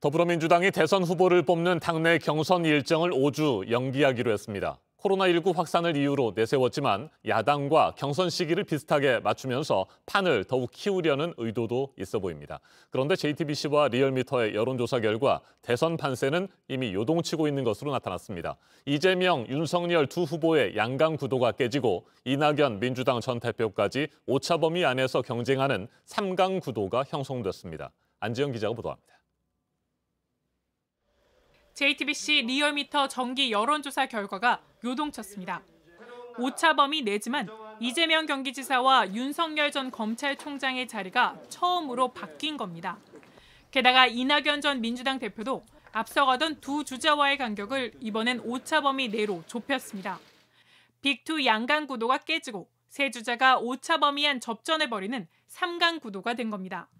더불어민주당이 대선 후보를 뽑는 당내 경선 일정을 5주 연기하기로 했습니다. 코로나19 확산을 이유로 내세웠지만 야당과 경선 시기를 비슷하게 맞추면서 판을 더욱 키우려는 의도도 있어 보입니다. 그런데 JTBC와 리얼미터의 여론조사 결과 대선 판세는 이미 요동치고 있는 것으로 나타났습니다. 이재명, 윤석열 두 후보의 양강 구도가 깨지고 이낙연 민주당 전 대표까지 오차범위 안에서 경쟁하는 3강 구도가 형성됐습니다. 안지영 기자가 보도합니다. JTBC 리얼미터 정기 여론조사 결과가 요동쳤습니다. 오차범위 내지만 이재명 경기지사와 윤석열 전 검찰총장의 자리가 처음으로 바뀐 겁니다. 게다가 이낙연 전 민주당 대표도 앞서가던 두 주자와의 간격을 이번엔 오차범위 내로 좁혔습니다. 빅2 양강 구도가 깨지고 세 주자가 오차범위 안 접전해버리는 3강 구도가 된 겁니다.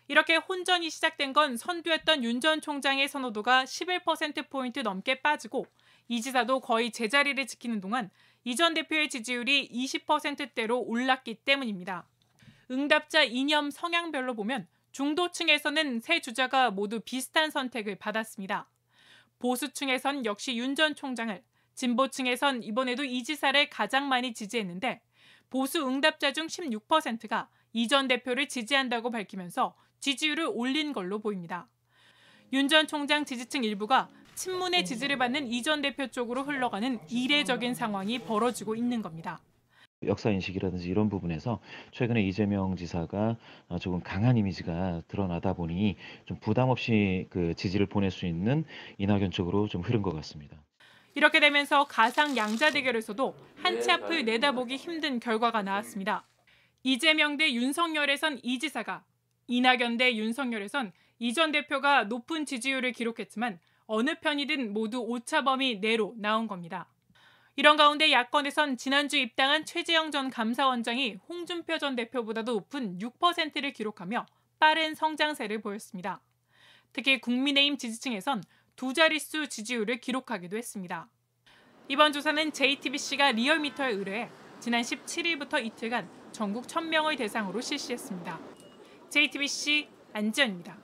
이렇게 혼전이 시작된 건 선두였던 윤 전 총장의 선호도가 11%포인트 넘게 빠지고 이 지사도 거의 제자리를 지키는 동안 이 전 대표의 지지율이 20%대로 올랐기 때문입니다. 응답자 이념 성향별로 보면 중도층에서는 세 주자가 모두 비슷한 선택을 받았습니다. 보수층에선 역시 윤 전 총장을, 진보층에선 이번에도 이 지사를 가장 많이 지지했는데 보수 응답자 중 16%가 이 전 대표를 지지한다고 밝히면서 지지율을 올린 걸로 보입니다. 윤 전 총장 지지층 일부가 친문의 지지를 받는 이 전 대표 쪽으로 흘러가는 이례적인 상황이 벌어지고 있는 겁니다. 역사인식이라든지 이런 부분에서 최근에 이재명 지사가 조금 강한 이미지가 드러나다 보니 좀 부담 없이 그 지지를 보낼 수 있는 이낙연 쪽으로 좀 흐른 것 같습니다. 이렇게 되면서 가상 양자 대결에서도 한 치 앞을 내다보기 힘든 결과가 나왔습니다. 이재명 대 윤석열에선 이 지사가, 이낙연 대 윤석열에선 이 전 대표가 높은 지지율을 기록했지만 어느 편이든 모두 오차범위 내로 나온 겁니다. 이런 가운데 야권에선 지난주 입당한 최재형 전 감사원장이 홍준표 전 대표보다도 높은 6%를 기록하며 빠른 성장세를 보였습니다. 특히 국민의힘 지지층에선 두 자릿수 지지율을 기록하기도 했습니다. 이번 조사는 JTBC가 리얼미터에 의뢰해 지난 17일부터 이틀간 전국 1,000명을 대상으로 실시했습니다. JTBC 안지연입니다.